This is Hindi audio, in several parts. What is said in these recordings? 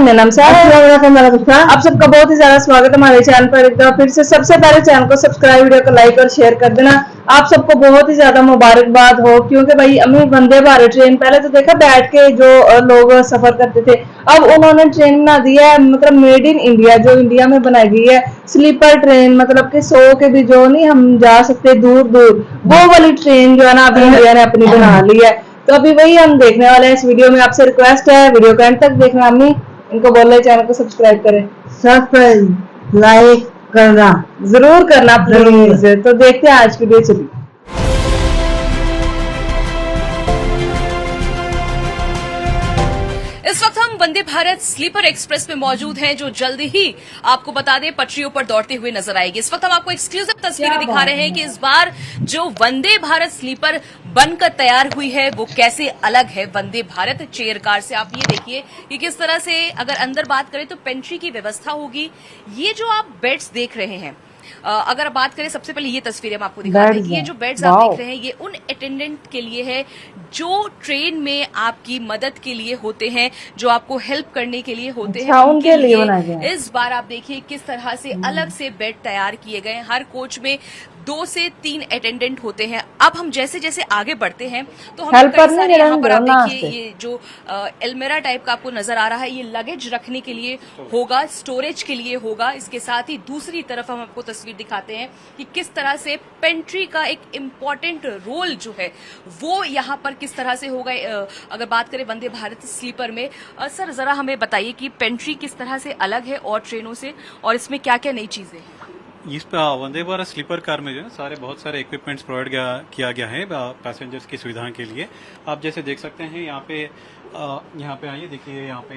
वंदे नमस्कार। आप सबका बहुत ही ज्यादा स्वागत है हमारे चैनल पर। एक बार फिर से सबसे पहले चैनल को सब्सक्राइब, वीडियो को लाइक और शेयर कर देना। आप सबको बहुत ही ज्यादा मुबारकबाद हो, क्योंकि भाई हमें वंदे भारत ट्रेन पहले तो देखा बैठ के जो लोग सफर करते थे, अब उन्होंने ट्रेन बना दी है, मतलब मेड इन इंडिया, जो इंडिया में बनाई गई है स्लीपर ट्रेन, मतलब कि 100 के भी जो नहीं हम जा सकते दूर दूर, वो वाली ट्रेन जो है ना अभी इंडिया ने अपनी बना ली है। तो अभी वही हम देखने वाले हैं इस वीडियो में। आपसे रिक्वेस्ट है वीडियो को एंड तक देखना। अम्मी इनको बोल रहे चैनल को सब्सक्राइब करें, सब्सक्राइब लाइक करना जरूर करना प्लीज। तो देखते हैं आज की वीडियो, चलिए। इस वक्त हम वंदे भारत स्लीपर एक्सप्रेस में मौजूद हैं, जो जल्दी ही आपको बता दें पटरियों पर दौड़ते हुए नजर आएगी। इस वक्त हम आपको एक्सक्लूसिव तस्वीरें दिखा रहे हैं कि इस बार जो वंदे भारत स्लीपर बनकर तैयार हुई है वो कैसे अलग है वंदे भारत चेयर कार से। आप ये देखिए कि किस तरह से, अगर अंदर बात करें तो पेंट्री की व्यवस्था होगी। ये जो आप बेड्स देख रहे हैं, अगर बात करें, सबसे पहले ये तस्वीरें हम आपको दिखा रहे हैं कि ये जो बेड्स आप देख रहे हैं ये उन अटेंडेंट के लिए है जो ट्रेन में आपकी मदद के लिए होते हैं, जो आपको हेल्प करने के लिए होते हैं, उनके लिए इस बार आप देखिए किस तरह से अलग से बेड तैयार किए गए हैं। हर कोच में 2 से 3 अटेंडेंट होते हैं। अब हम जैसे जैसे आगे बढ़ते हैं तो हम कई सारे यहाँ पर आप देखिए ये जो एलमेरा टाइप का आपको नजर आ रहा है, ये लगेज रखने के लिए होगा, स्टोरेज के लिए होगा। इसके साथ ही दूसरी तरफ हम आपको तस्वीर दिखाते हैं कि किस तरह से पेंट्री का एक इम्पोर्टेंट रोल जो है वो यहाँ पर किस तरह से होगा। अगर बात करें वंदे भारत स्लीपर में, सर जरा हमें बताइए कि पेंट्री किस तरह से अलग है और ट्रेनों से, और इसमें क्या क्या नई चीजें हैं। इस वंदे भारत स्लीपर कार में जो है बहुत सारे इक्विपमेंट्स प्रोवाइड किया गया है पैसेंजर्स की सुविधा के लिए। आप जैसे देख सकते हैं यहाँ पे आइए, देखिए यहाँ पे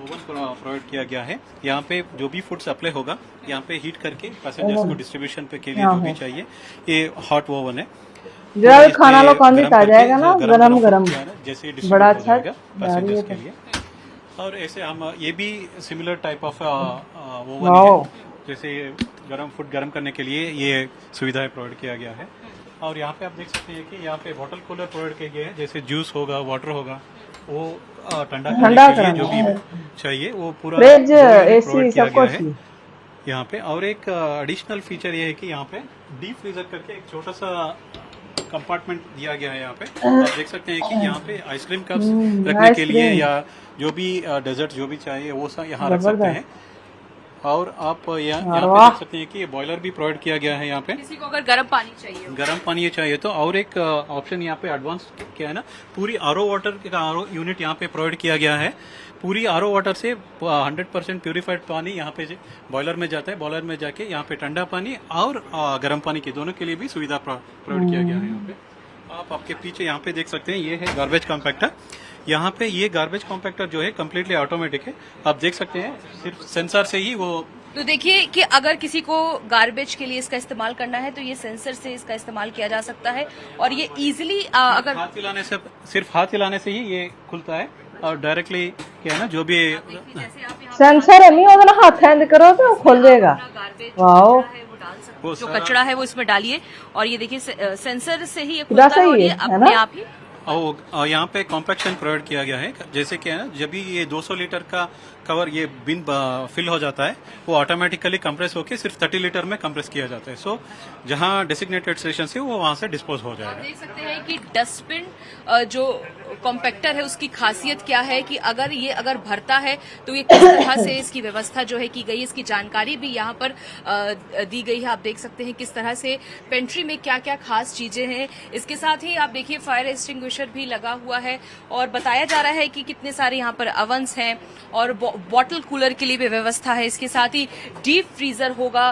ओवन प्रोवाइड किया गया है। यहाँ पे जो भी फूड सप्लाई होगा यहाँ पे हीट करके पैसेंजर्स को डिस्ट्रीब्यूशन पे के लिए जो भी चाहिए, ये हॉट ओवन है। जब खाना लो कौन आ जाएगा ना गरम गरम, जैसे बड़ा अच्छा पैसेंजर्स के लिए। और ऐसे हम ये भी सिमिलर टाइप ऑफ ओवन है, जैसे फूड गर्म करने के लिए ये सुविधाएं प्रोवाइड किया गया है। और यहाँ पे आप देख सकते हैं कि यहाँ पे बॉटल कूलर प्रोवाइड किए गए हैं, जैसे जूस होगा, वाटर होगा, वो ठंडा करने के लिए जो भी चाहिए वो पूरा प्रोवाइड किया गया है यहाँ पे। और एक एडिशनल फीचर ये है कि यहाँ पे डीप फ्रीजर करके एक छोटा सा कंपार्टमेंट दिया गया है। यहाँ पे आप देख सकते हैं कि यहाँ पे आइसक्रीम कप्स रखने के लिए या जो भी डेजर्ट जो भी चाहिए वो सब यहाँ रख सकते हैं। और आप यहाँ पे देख सकते हैं कि ये बॉयलर भी प्रोवाइड किया गया है। यहाँ पे किसी को अगर गर्म पानी चाहिए तो और एक ऑप्शन यहाँ पे एडवांस क्या है ना, पूरी आरओ वाटर का आरओ यूनिट यहाँ पे प्रोवाइड किया गया है। पूरी आरओ वाटर से 100% प्यूरिफाइड पानी यहाँ पे बॉयलर में जाता है। बॉयलर में जाके यहाँ पे ठंडा पानी और गर्म पानी की दोनों के लिए भी सुविधा प्रोवाइड किया गया है। यहाँ पे आप आपके पीछे यहाँ पे देख सकते हैं, ये है गार्बेज कॉम्पैक्टर। यहाँ पे ये गार्बेज कॉम्पैक्टर जो है कम्प्लीटली ऑटोमेटिक है। आप देख सकते हैं सिर्फ सेंसर से ही वो। तो देखिए कि अगर किसी को गार्बेज के लिए इसका इस्तेमाल करना है तो ये सेंसर से इसका इस्तेमाल किया जा सकता है, और ये इजीली अगर सिर्फ हाथ हिलाने से ही ये खुलता है। और डायरेक्टली क्या है ना, जो भी सेंसर है नहीं होगा ना, हाथ हैंड करो तो खोल देगा। वाओ, जो कचरा है वो इसमें डालिए और ये देखिए सेंसर से ही ये खुलता है और ये अपने आप ही। और यहाँ पे कॉम्पैक्शन प्रोवाइड किया गया है, जैसे क्या है ना, जब भी ये 200 लीटर का कवर ये बिन फिल हो जाता है वो ऑटोमेटिकली कंप्रेस होकर सिर्फ 30 लीटर में कंप्रेस किया जाता है। सो जहाँ डेसिग्नेटेड स्टेशन से वो वहाँ से डिस्पोज हो जाएगा। आप देख सकते हैं कि डस्टबिन जो कॉम्पैक्टर है उसकी खासियत क्या है कि अगर भरता है तो ये किस तरह से इसकी व्यवस्था जो है की गई, इसकी जानकारी भी यहाँ पर दी गई है। आप देख सकते हैं किस तरह से पेंट्री में क्या क्या खास चीजें हैं। इसके साथ ही आप देखिए फायर एक्सटिंग्विशर भी लगा हुआ है और बताया जा रहा है कि कितने सारे यहाँ पर अवंस हैं और बॉटल कूलर के लिए भी व्यवस्था है। इसके साथ ही डीप फ्रीजर होगा,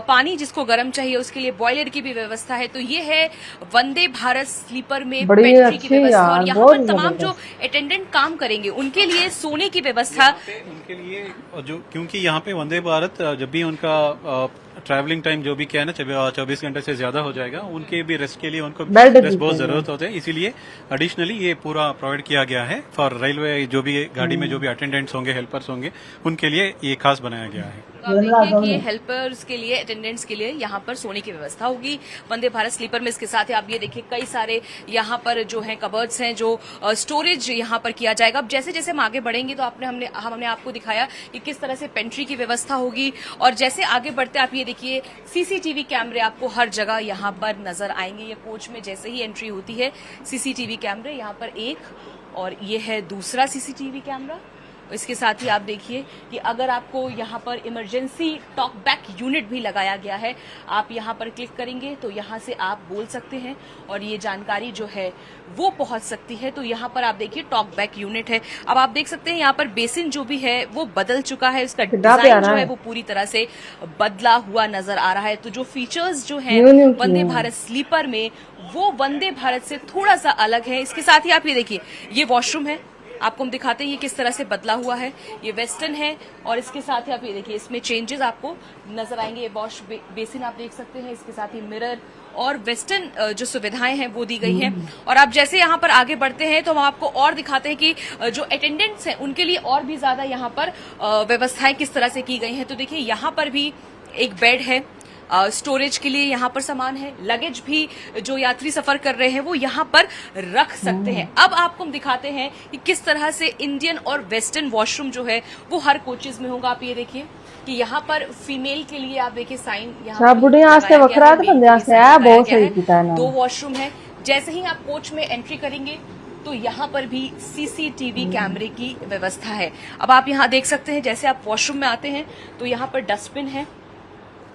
पानी जिसको गर्म चाहिए उसके लिए बॉयलर की भी व्यवस्था है। तो ये है वंदे भारत स्लीपर में पेंट्री की व्यवस्था। और यहाँ पर तमाम जो अटेंडेंट काम करेंगे उनके लिए सोने की व्यवस्था, उनके लिए जो, क्योंकि यहाँ पे वंदे भारत जब भी उनका ट्रैवलिंग टाइम जो भी क्या है ना 24 घंटे से ज्यादा हो जाएगा, उनके भी रेस्ट के लिए उनको रेस्ट बहुत जरूरत होता है। इसीलिए एडिशनली ये पूरा प्रोवाइड किया गया है फॉर रेलवे। जो भी गाड़ी में जो भी अटेंडेंट्स होंगे, हेल्पर्स होंगे, उनके लिए ये खास बनाया गया है। तो आप देखिए कि ये हेल्पर्स के लिए, अटेंडेंट्स के लिए यहाँ पर सोने की व्यवस्था होगी वंदे भारत स्लीपर में। इसके साथ ही आप ये देखिए कई सारे यहाँ पर जो है कबर्ड्स हैं, जो स्टोरेज यहाँ पर किया जाएगा। अब जैसे जैसे हम आगे बढ़ेंगे तो हमने आपको दिखाया कि किस तरह से पेंट्री की व्यवस्था होगी, और जैसे आगे बढ़ते आप ये देखिए सीसीटीवी कैमरे आपको हर जगह यहाँ पर नजर आएंगे। ये कोच में जैसे ही एंट्री होती है सीसीटीवी कैमरे, यहाँ पर एक, और ये है दूसरा सीसीटीवी कैमरा। इसके साथ ही आप देखिए कि अगर आपको यहाँ पर इमरजेंसी टॉक बैक यूनिट भी लगाया गया है, आप यहाँ पर क्लिक करेंगे तो यहाँ से आप बोल सकते हैं और ये जानकारी जो है वो पहुंच सकती है। तो यहाँ पर आप देखिए टॉक बैक यूनिट है। अब आप देख सकते हैं यहाँ पर बेसिन जो भी है वो बदल चुका है, उसका डिजाइन जो है वो पूरी तरह से बदला हुआ नजर आ रहा है। तो जो फीचर्स जो है वंदे भारत स्लीपर में वो वंदे भारत से थोड़ा सा अलग है। इसके साथ ही आप ये देखिए ये वॉशरूम है, आपको हम दिखाते हैं ये किस तरह से बदला हुआ है। ये वेस्टर्न है और इसके साथ ही आप ये देखिए इसमें चेंजेस आपको नजर आएंगे। ये वॉश बेसिन आप देख सकते हैं, इसके साथ ही मिरर और वेस्टर्न जो सुविधाएं हैं वो दी गई हैं। और आप जैसे यहाँ पर आगे बढ़ते हैं तो हम आपको और दिखाते हैं कि जो अटेंडेंट्स हैं उनके लिए और भी ज्यादा यहाँ पर व्यवस्थाएं किस तरह से की गई हैं। तो देखिए यहाँ पर भी एक बेड है, स्टोरेज के लिए यहाँ पर सामान है, लगेज भी जो यात्री सफर कर रहे हैं वो यहाँ पर रख सकते हैं। अब आपको हम दिखाते हैं कि किस तरह से इंडियन और वेस्टर्न वॉशरूम जो है वो हर कोचेज में होगा। आप ये देखिए कि यहाँ पर फीमेल के लिए आप देखिए साइन यहाँ दो वॉशरूम है। जैसे ही आप कोच में एंट्री करेंगे तो यहाँ पर भी सीसीटीवी कैमरे की व्यवस्था है। अब आप यहाँ देख सकते हैं जैसे आप वॉशरूम में आते हैं तो यहाँ पर डस्टबिन है।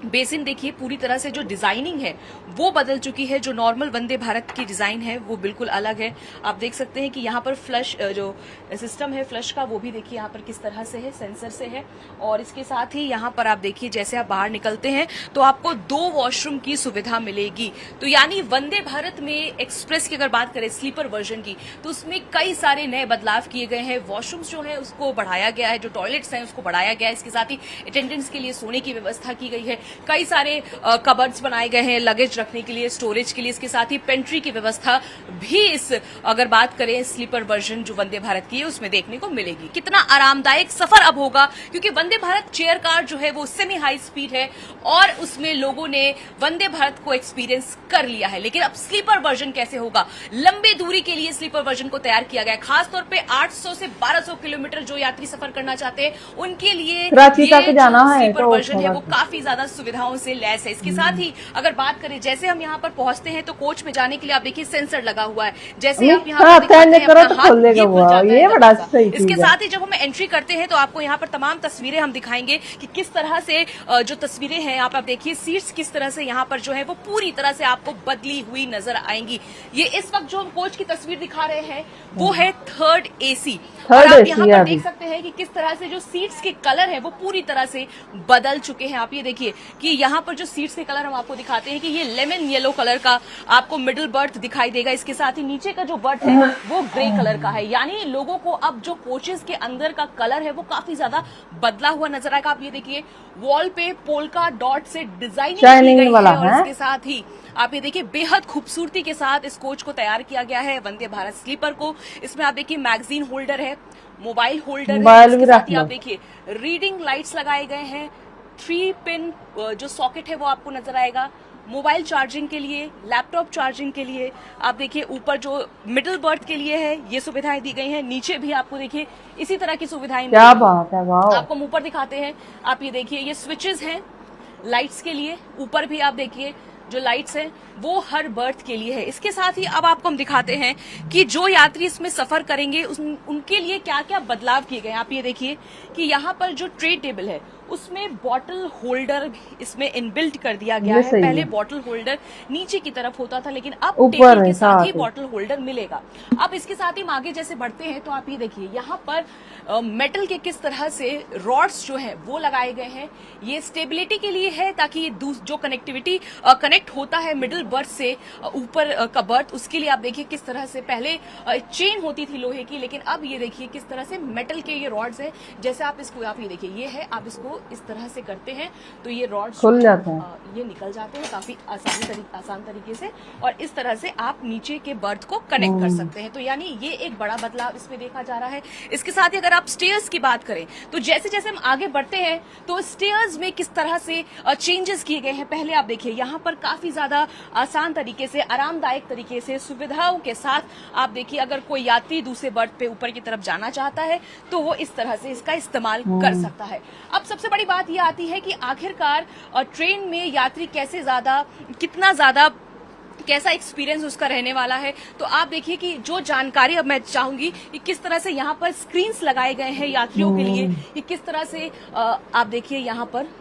बेसिन देखिए पूरी तरह से जो डिजाइनिंग है वो बदल चुकी है। जो नॉर्मल वंदे भारत की डिजाइन है वो बिल्कुल अलग है। आप देख सकते हैं कि यहाँ पर फ्लश जो सिस्टम है फ्लश का वो भी देखिए यहाँ पर किस तरह से है, सेंसर से है। और इसके साथ ही यहाँ पर आप देखिए जैसे आप बाहर निकलते हैं तो आपको 2 वॉशरूम की सुविधा मिलेगी। तो यानी वंदे भारत में एक्सप्रेस की अगर बात करें स्लीपर वर्जन की तो उसमें कई सारे नए बदलाव किए गए हैं। वॉशरूम्स जो है उसको बढ़ाया गया है, जो टॉयलेट्स हैं उसको बढ़ाया गया है। इसके साथ ही अटेंडेंट्स के लिए सोने की व्यवस्था की गई है। कई सारे कबर्ड्स बनाए गए हैं लगेज रखने के लिए, स्टोरेज के लिए। इसके साथ ही पेंट्री की व्यवस्था भी इस अगर बात करें स्लीपर वर्जन जो वंदे भारत की है उसमें देखने को मिलेगी। कितना आरामदायक सफर अब होगा, क्योंकि वंदे भारत चेयर कार जो है वो सेमी हाई स्पीड है और उसमें लोगों ने वंदे भारत को एक्सपीरियंस कर लिया है। लेकिन अब स्लीपर वर्जन कैसे होगा? लंबी दूरी के लिए स्लीपर वर्जन को तैयार किया गया, खासतौर पे 800 से 1200 किलोमीटर जो यात्री सफर करना चाहते हैं उनके लिए स्लीपर वर्जन है वो काफी ज्यादा सुविधाओं से लैस है। इसके साथ ही अगर बात करें जैसे हम यहाँ पर पहुंचते हैं तो कोच में जाने के लिए आप देखिए सेंसर लगा हुआ है। जैसे आप यहाँ पर इसके साथ ही जब हम एंट्री करते हैं तो आपको यहाँ पर तमाम तस्वीरें हम दिखाएंगे कि किस तरह से जो तस्वीरें हैं आप देखिए सीट्स किस तरह से यहाँ पर जो है वो पूरी तरह से आपको बदली हुई नजर आएंगी। ये इस वक्त जो हम कोच की तस्वीर दिखा रहे हैं वो है 3rd AC। और आप यहाँ पर देख सकते हैं कि किस तरह से जो सीट्स के कलर है वो पूरी तरह से बदल चुके हैं। आप ये देखिए कि यहाँ पर जो सीट्स के कलर हम आपको दिखाते हैं कि ये लेमन येलो कलर का आपको मिडिल बर्थ दिखाई देगा। इसके साथ ही नीचे का जो बर्थ है वो ग्रे कलर का है। यानी लोगों को अब जो कोचेस के अंदर का कलर है वो काफी ज्यादा बदला हुआ नजर आएगा। आप ये देखिए वॉल पे पोल्का डॉट से डिजाइनिंग की गई है और इसके साथ ही आप ये देखिए बेहद खूबसूरती के साथ इस कोच को तैयार किया गया है वंदे भारत स्लीपर को। इसमें आप देखिए मैगजीन होल्डर है, मोबाइल होल्डर है, इसके साथ ही आप देखिए रीडिंग लाइट्स लगाए गए हैं। 3 पिन जो सॉकेट है वो आपको नजर आएगा मोबाइल चार्जिंग के लिए, लैपटॉप चार्जिंग के लिए। आप देखिए ऊपर जो मिडिल बर्थ के लिए है ये सुविधाएं दी गई हैं। नीचे भी आपको देखिए इसी तरह की सुविधाएं। क्या बात है, वाह। आपको हम ऊपर दिखाते हैं, आप ये देखिए ये स्विचेस हैं लाइट्स के लिए। ऊपर भी आप देखिए जो लाइट्स हैं वो हर बर्थ के लिए है। इसके साथ ही अब आपको हम दिखाते हैं कि जो यात्री इसमें सफर करेंगे उनके लिए क्या क्या बदलाव किए गए हैं। आप ये देखिए कि यहाँ पर जो ट्रे टेबल है उसमें बॉटल होल्डर इसमें इनबिल्ट कर दिया गया है। पहले बॉटल होल्डर नीचे की तरफ होता था लेकिन अब टेबल के साथ ही बॉटल होल्डर मिलेगा। अब इसके साथ ही हम आगे जैसे बढ़ते हैं तो आप ये देखिए यहाँ पर मेटल के किस तरह से रॉड्स जो है वो लगाए गए हैं। ये स्टेबिलिटी के लिए है ताकि ये जो कनेक्टिविटी कनेक्ट होता है मिडिल बर्थ से ऊपर का बर्थ, उसके लिए आप देखिए किस तरह से पहले चेन होती थी लोहे की लेकिन अब ये देखिए किस तरह से मेटल के ये रॉड्स है। जैसे आप इसको आप ये देखिए ये है, आप इसको को इस तरह से करते हैं तो ये रॉड खुल जाते हैं। ये निकल जाते हैं काफी आसान तरीके से, और इस तरह से आप नीचे के बर्थ को कनेक्ट कर सकते हैं। तो यानी ये एक बड़ा बदलाव इसमें देखा जा रहा है। इसके साथ ही अगर आप स्टेयर्स की बात करें तो जैसे जैसे हम आगे बढ़ते हैं तो स्टेयर्स में किस तरह से चेंजेस किए गए हैं। पहले आप देखिए यहाँ पर काफी ज्यादा आसान तरीके से, आरामदायक तरीके से, सुविधाओं के साथ आप देखिए अगर कोई यात्री दूसरे बर्थ पे ऊपर की तरफ जाना चाहता है तो वो इस तरह से इसका इस्तेमाल कर सकता है। अब सबसे बड़ी बात ये आती है कि आखिरकार ट्रेन में यात्री कितना ज्यादा कैसा एक्सपीरियंस उसका रहने वाला है। तो आप देखिए कि जो जानकारी अब मैं चाहूंगी कि किस तरह से यहाँ पर स्क्रीन्स लगाए गए हैं यात्रियों के लिए, कि किस तरह से आप देखिए यहाँ पर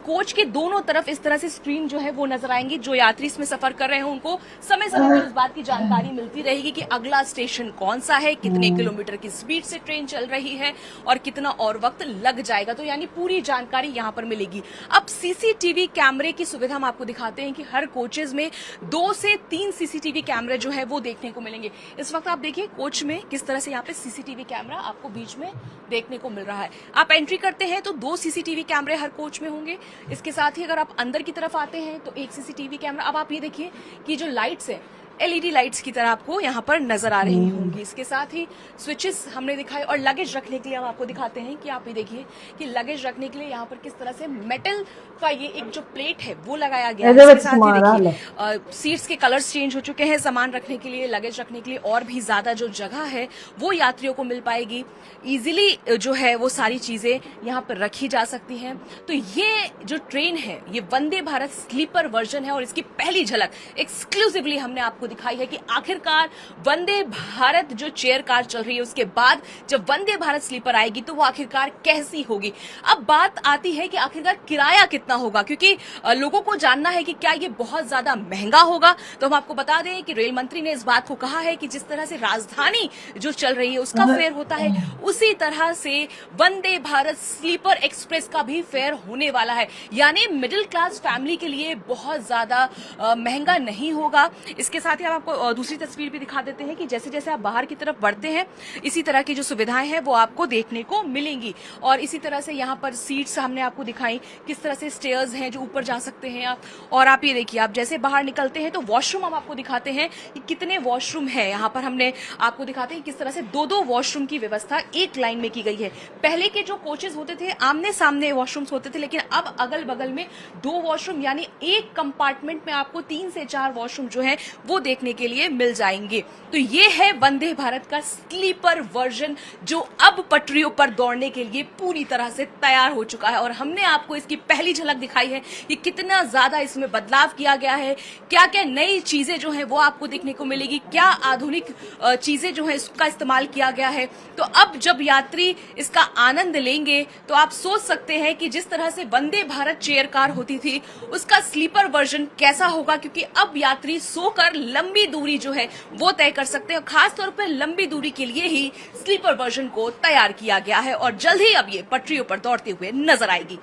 कोच के दोनों तरफ इस तरह से स्क्रीन जो है वो नजर आएंगी। जो यात्री इसमें सफर कर रहे हैं उनको समय समय पर इस बात की जानकारी मिलती रहेगी कि अगला स्टेशन कौन सा है, कितने किलोमीटर की स्पीड से ट्रेन चल रही है और कितना और वक्त लग जाएगा। तो यानी पूरी जानकारी यहाँ पर मिलेगी। अब सीसीटीवी कैमरे की सुविधा हम आपको दिखाते हैं कि हर कोचेज में 2 से 3 सीसीटीवी कैमरे जो है वो देखने को मिलेंगे। इस वक्त आप देखिए कोच में किस तरह से यहाँ पे सीसीटीवी कैमरा आपको बीच में देखने को मिल रहा है। आप एंट्री करते हैं तो 2 सीसीटीवी कैमरे हर कोच में होंगे। इसके साथ ही अगर आप अंदर की तरफ आते हैं तो 1 सीसीटीवी कैमरा। अब आप ये देखिए कि जो लाइट्स है एलईडी लाइट्स की तरह आपको यहाँ पर नजर आ रही होंगी। इसके साथ ही स्विचेस हमने दिखाए, और लगेज रखने के लिए हम आपको दिखाते हैं कि आप ये देखिए कि लगेज रखने के लिए यहाँ पर किस तरह से मेटल का ये एक जो प्लेट है वो लगाया गया है। इसके साथ ही देखिए सीट्स के कलर्स चेंज हो चुके हैं। सामान रखने के लिए, लगेज रखने के लिए और भी ज्यादा जो जगह है वो यात्रियों को मिल पाएगी। इजीली जो है वो सारी चीजें यहाँ पर रखी जा सकती हैं। तो ये जो ट्रेन है ये वंदे भारत स्लीपर वर्जन है, और इसकी पहली झलक एक्सक्लूसिवली हमने आपको दिखाई है कि आखिरकार वंदे भारत जो चेयर कार चल रही है उसके बाद जब वंदे भारत स्लीपर आएगी तो वो आखिरकार कैसी होगी। अब बात आती है कि आखिरकार किराया कितना होगा, क्योंकि लोगों को जानना है कि क्या ये बहुत ज्यादा महंगा होगा। तो हम आपको बता दें कि रेल मंत्री ने इस बात को कहा है कि जिस तरह से राजधानी जो चल रही है उसका फेयर होता है, उसी तरह से वंदे भारत स्लीपर एक्सप्रेस का भी फेयर होने वाला है। यानी मिडिल क्लास फैमिली के लिए बहुत ज्यादा महंगा नहीं होगा। इसके साथ ही हम आपको दूसरी तस्वीर भी दिखा देते हैं कि जैसे जैसे आप बाहर की तरफ बढ़ते हैं इसी तरह की जो सुविधाएं हैं वो आपको देखने को मिलेंगी। और इसी तरह से यहाँ पर सीट्स हमने आपको दिखाई, किस तरह से स्टेयर्स हैं जो ऊपर जा सकते हैं आप। और आप ये देखिए आप जैसे बाहर निकलते हैं तो वॉशरूम हम आपको दिखाते हैं कि कितने वॉशरूम है। यहाँ पर हमने आपको दिखाते हैं किस तरह से 2-2 वॉशरूम की व्यवस्था एक लाइन में की गई है। पहले के जो कोचेज होते थे आमने सामने वॉशरूम्स होते थे, लेकिन अब अगल बगल में 2 वॉशरूम, यानी एक कंपार्टमेंट में आपको 3 से 4 वॉशरूम जो है वो देखने के लिए मिल जाएंगे। तो ये है वंदे भारत का स्लीपर वर्जन जो अब पटरियों पर दौड़ने के लिए पूरी तरह से तैयार हो चुका है। और हमने आपको इसकी पहली झलक दिखाई है कि कितना ज्यादा इसमें बदलाव किया गया है, क्या क्या नई चीजें जो है वो आपको देखने को मिलेगी, क्या आधुनिक चीजें जो है इसका इस्तेमाल किया गया है। तो अब जब यात्री इसका आनंद लेंगे तो आप सोच सकते हैं कि जिस तरह से वंदे भारत चेयर कार होती थी उसका स्लीपर वर्जन कैसा होगा, क्योंकि अब यात्री सोकर लंबी दूरी जो है वो तय कर सकते हैं। खासतौर पर लंबी दूरी के लिए ही स्लीपर वर्जन को तैयार किया गया है और जल्द ही अब ये पटरियों पर दौड़ते हुए नजर आएगी।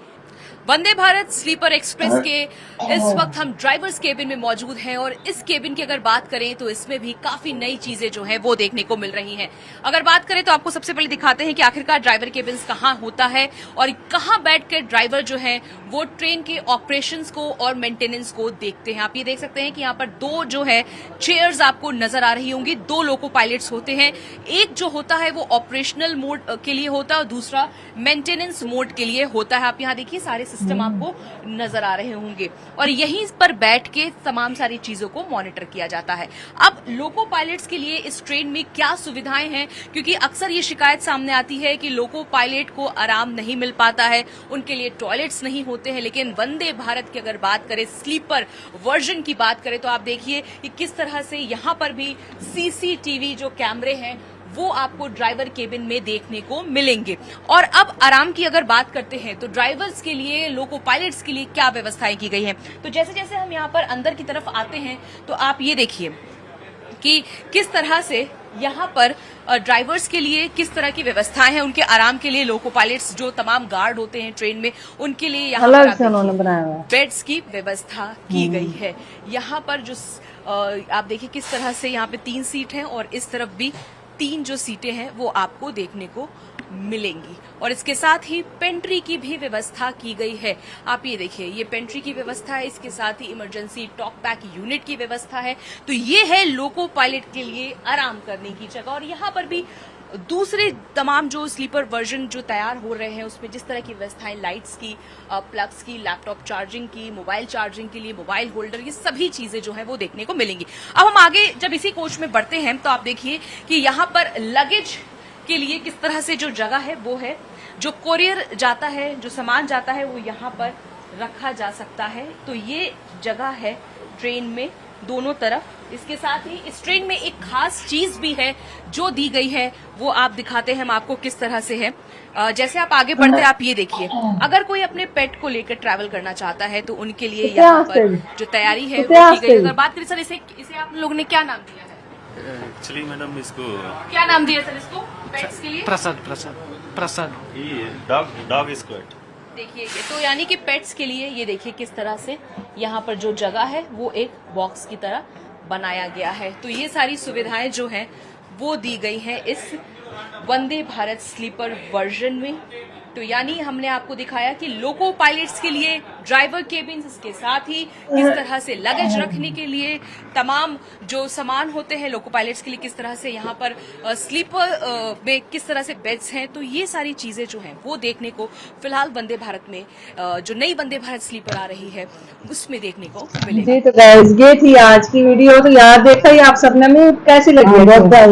वंदे भारत स्लीपर एक्सप्रेस के इस वक्त हम ड्राइवर्स केबिन में मौजूद हैं, और इस केबिन की अगर बात करें तो इसमें भी काफी नई चीजें जो हैं वो देखने को मिल रही हैं। अगर बात करें तो आपको सबसे पहले दिखाते हैं कि आखिरकार ड्राइवर केबिन कहाँ होता है और कहाँ बैठकर ड्राइवर जो है वो ट्रेन के ऑपरेशंस को और मेंटेनेंस को देखते हैं। आप ये देख सकते हैं कि यहाँ पर 2 जो है चेयर्स आपको नजर आ रही होंगी। 2 लोको पायलट्स होते हैं, एक जो होता है वो ऑपरेशनल मोड के लिए होता है और दूसरा मेंटेनेंस मोड के लिए होता है। आप यहाँ देखिए सारे सिस्टम आपको नजर आ रहे होंगे और यहीं पर बैठ के तमाम सारी चीजों को मॉनिटर किया जाता है। अब लोको पायलट्स के लिए इस ट्रेन में क्या सुविधाएं हैं, क्योंकि अक्सर ये शिकायत सामने आती है कि लोको पायलट को आराम नहीं मिल पाता है, उनके लिए टॉयलेट्स नहीं होते हैं। लेकिन वंदे भारत की अगर बात करें, स्लीपर वर्जन की बात करें, तो आप देखिए कि किस तरह से यहाँ पर भी सीसीटीवी जो कैमरे हैं वो आपको ड्राइवर केबिन में देखने को मिलेंगे। और अब आराम की अगर बात करते हैं तो ड्राइवर्स के लिए, लोको पायलट्स के लिए क्या व्यवस्थाएं की गई हैं। तो जैसे जैसे हम यहाँ पर अंदर की तरफ आते हैं तो आप ये देखिए कि किस तरह से यहाँ पर ड्राइवर्स के लिए किस तरह की व्यवस्थाएं हैं। उनके आराम के लिए लोको पायलट्स जो तमाम गार्ड होते हैं ट्रेन में, उनके लिए यहाँ पर उन्होंने बनाया हुआ बेड्स की व्यवस्था की गई है। यहाँ पर जो आप देखिए किस तरह से यहाँ पे 3 सीट हैं और इस तरफ भी 3 जो सीटें हैं वो आपको देखने को मिलेंगी। और इसके साथ ही पेंट्री की भी व्यवस्था की गई है। आप ये देखिए, ये पेंट्री की व्यवस्था है, इसके साथ ही इमरजेंसी टॉक बैक यूनिट की व्यवस्था है। तो ये है लोको पायलट के लिए आराम करने की जगह। और यहाँ पर भी दूसरे तमाम जो स्लीपर वर्जन जो तैयार हो रहे हैं उसमें जिस तरह की व्यवस्थाएं, लाइट्स की, प्लग्स की, लैपटॉप चार्जिंग की, मोबाइल चार्जिंग के लिए मोबाइल होल्डर, ये सभी चीजें जो है वो देखने को मिलेंगी। अब हम आगे जब इसी कोच में बढ़ते हैं तो आप देखिए कि यहाँ पर लगेज के लिए किस तरह से जो जगह है वो है, जो कोरियर जाता है, जो सामान जाता है वो यहाँ पर रखा जा सकता है। तो ये जगह है ट्रेन में दोनों तरफ। इसके साथ ही इस ट्रेन में एक खास चीज भी है जो दी गई है, वो आप दिखाते हैं हम आपको किस तरह से है। जैसे आप आगे बढ़ते हैं, आप ये देखिए, अगर कोई अपने पेट को लेकर ट्रैवल करना चाहता है तो उनके लिए यहाँ पर जो तैयारी है वो की गई। अगर बात करें सर, इसे आप लोगों ने क्या नाम दिया है? एक्चुअली मैडम इसको क्या नाम दिया सर इसको पेट्स के लिए? प्रसाद ये डॉग स्क्वाड। देखिए ये तो यानी कि पेट्स के लिए ये देखिए किस तरह से यहाँ पर जो जगह है वो एक बॉक्स की तरह बनाया गया है। तो ये सारी सुविधाएं जो हैं वो दी गई हैं इस वंदे भारत स्लीपर वर्जन में। तो यानी हमने आपको दिखाया कि लोको पायलट्स के लिए ड्राइवर केबिन, इसके साथ ही किस तरह से लगेज रखने के लिए तमाम जो सामान होते हैं लोको पायलट्स के लिए किस तरह से यहाँ पर स्लीपर में किस तरह से बेड्स हैं। तो ये सारी चीजें जो हैं वो देखने को फिलहाल वंदे भारत में जो नई वंदे भारत स्लीपर आ रही है उसमें देखने को मिलेगी। जी तो गाइस ये थी आज की वीडियो। तो यार देखा ही आप सबने, में कैसी लगी?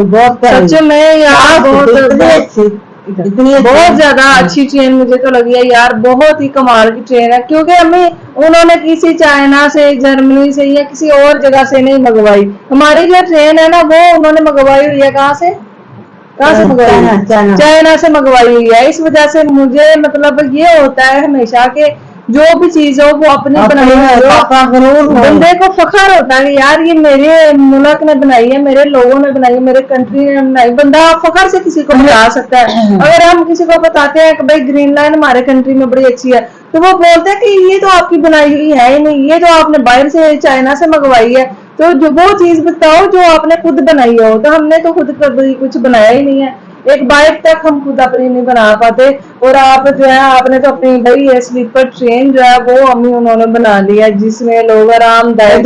बहुत सच में यार बहुत ज्यादा अच्छी ट्रेन मुझे तो लगी है यार, बहुत ही कमाल की ट्रेन है। क्योंकि हमें उन्होंने किसी चाइना से, जर्मनी से या किसी और जगह से नहीं मंगवाई। हमारी जो ट्रेन है ना वो उन्होंने मंगवाई हुई है कहाँ से मंगवाई है? चाइना से मंगवाई हुई है। इस वजह से मुझे मतलब ये होता है हमेशा के जो भी चीज हो वो अपनी बनाई है, बंदे को फखर होता है कि यार ये मेरे मुल्क ने बनाई है, मेरे लोगों ने बनाई है, मेरे कंट्री ने बनाई। बंदा फखर से किसी को बता सकता है। अगर हम किसी को बताते हैं कि भाई ग्रीन लाइन हमारे कंट्री में बड़ी अच्छी है, तो वो बोलते हैं कि ये तो आपकी बनाई हुई है ही नहीं, ये तो आपने बाहर से चाइना से मंगवाई है। तो जो वो चीज बताओ जो आपने खुद बनाई हो। तो हमने तो खुद कभी कुछ बनाया ही नहीं है, एक बाइक तक हम खुद अपनी नहीं बना पाते। और आप जो है आपने तो अपनी भाई ये स्लीपर ट्रेन जो है वो अम्मी उन्होंने बना लिया, जिसमें लोग आरामदायक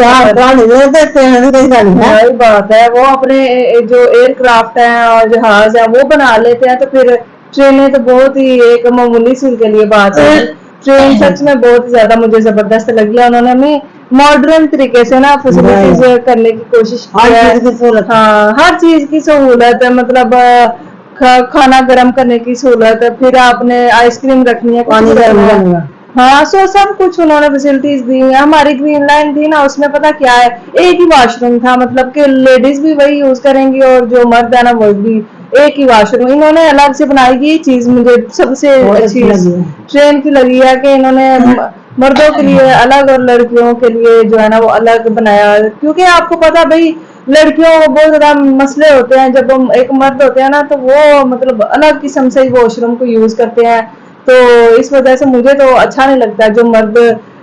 वही बात है। वो अपने जो एयरक्राफ्ट है और जहाज है वो बना लेते हैं। तो फिर ट्रेनें तो बहुत ही एक मामूली सी के लिए बात है। ट्रेन सच में बहुत ज्यादा मुझे जबरदस्त लगी। उन्होंने हमें मॉडर्न तरीके से ना फैसिलिटीज करने की कोशिश की है। हाँ, हर चीज की सहूलत है, मतलब खाना गर्म करने की सहूलत है, फिर आपने आइसक्रीम रखनी है, पानी गर्म करना, हाँ सो सब कुछ उन्होंने फैसिलिटीज दी है। हमारी ग्रीन लाइन थी ना, उसमें पता क्या है, एक ही वॉशरूम था, मतलब कि लेडीज भी वही यूज करेंगी और जो मर्द है ना वो भी एक ही वॉशरूम। इन्होंने अलग से बनाई। ये चीज मुझे सबसे अच्छी ट्रेन की लगी है कि इन्होंने मर्दों के लिए अलग और लड़कियों के लिए जो है ना वो अलग बनाया। क्योंकि आपको पता भाई लड़कियों को बहुत ज्यादा मसले होते हैं, जब हम एक मर्द होते हैं ना तो वो मतलब अलग किस्म से वॉशरूम को यूज करते हैं। तो इस वजह से मुझे तो अच्छा नहीं लगता जो मर्द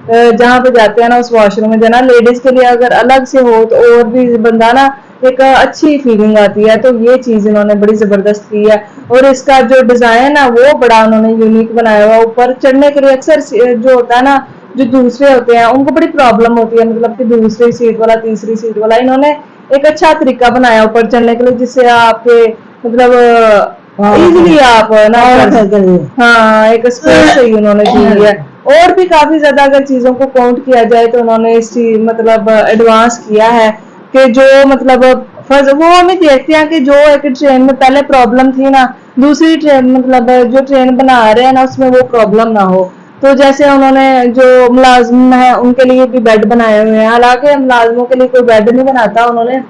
जहाँ पे जाते हैं ना उस वॉशरूम में जाना। लेडीज के लिए अगर अलग से हो तो और भी बंदा ना एक अच्छी फीलिंग आती है। तो ये चीज इन्होंने बड़ी जबरदस्त की है। और इसका जो डिजाइन है वो बड़ा उन्होंने यूनिक बनाया हुआ। ऊपर चढ़ने के लिए अक्सर जो होता है ना, जो दूसरे होते हैं उनको बड़ी प्रॉब्लम होती है, मतलब कि दूसरी सीट वाला, तीसरी सीट वाला। इन्होंने एक अच्छा तरीका बनाया ऊपर चढ़ने के लिए, जिससे आपके मतलब इजीली आप ना, हाँ एक स्पेस सही उन्होंने दी है। और भी काफी ज्यादा अगर चीजों को काउंट किया जाए तो उन्होंने इस चीज मतलब एडवांस किया है कि जो मतलब वो हमें देखते हैं कि जो एक ट्रेन में पहले प्रॉब्लम थी ना, दूसरी ट्रेन मतलब जो ट्रेन बना रहे हैं ना उसमें वो प्रॉब्लम ना हो। तो जैसे उन्होंने जो मुलाजिम है उनके लिए भी बेड बनाए हुए हैं। हालांकि मुलाजिमों के लिए कोई बेड नहीं बनाता, उन्होंने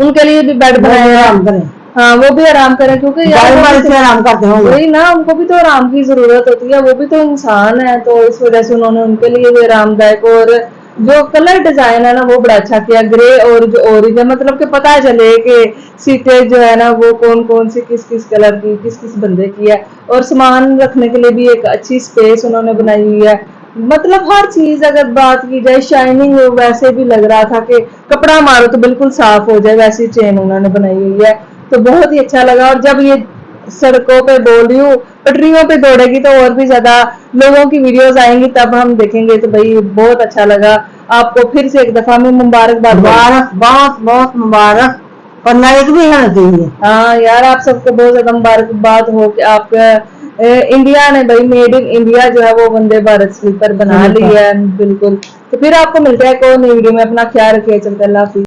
उनके लिए भी बेड बनाए हैं। हाँ वो भी आराम करें, क्योंकि आराम करते हैं वही ना, उनको भी तो आराम की जरूरत होती है, वो भी तो इंसान है। तो इस वजह से उन्होंने उनके लिए भी आरामदायक और जो कलर डिजाइन है ना वो बड़ा अच्छा किया, ग्रे और जो ऑरेंज है, मतलब कि पता चले कि सीटें जो है ना वो कौन कौन सी किस किस कलर की किस किस बंदे की है। और सामान रखने के लिए भी एक अच्छी स्पेस उन्होंने बनाई हुई है। मतलब हर चीज अगर बात की जाए, शाइनिंग वैसे भी लग रहा था कि कपड़ा मारो तो बिल्कुल साफ हो जाए, वैसी ट्रेन उन्होंने बनाई हुई है। तो बहुत ही अच्छा लगा। और जब ये सड़कों पे बोल रही हूँ, पटरियों पे दौड़ेगी तो और भी ज्यादा लोगों की वीडियोस आएंगी, तब हम देखेंगे। तो भाई बहुत अच्छा लगा, आपको फिर से एक दफा में मुबारकबाद। मुबारक, बहुत बहुत मुबारक, करना एक भी होना चाहिए। हाँ यार, आप सबको बहुत ज्यादा मुबारकबाद हो कि आप इंडिया ने भाई मेड इन इंडिया जो है वो वंदे भारत स्लीपर बना ली है। बिल्कुल। तो फिर आपको मिलता है कोई नई वीडियो में, अपना ख्याल रखिए, चलते अल्लाह हाफिज़।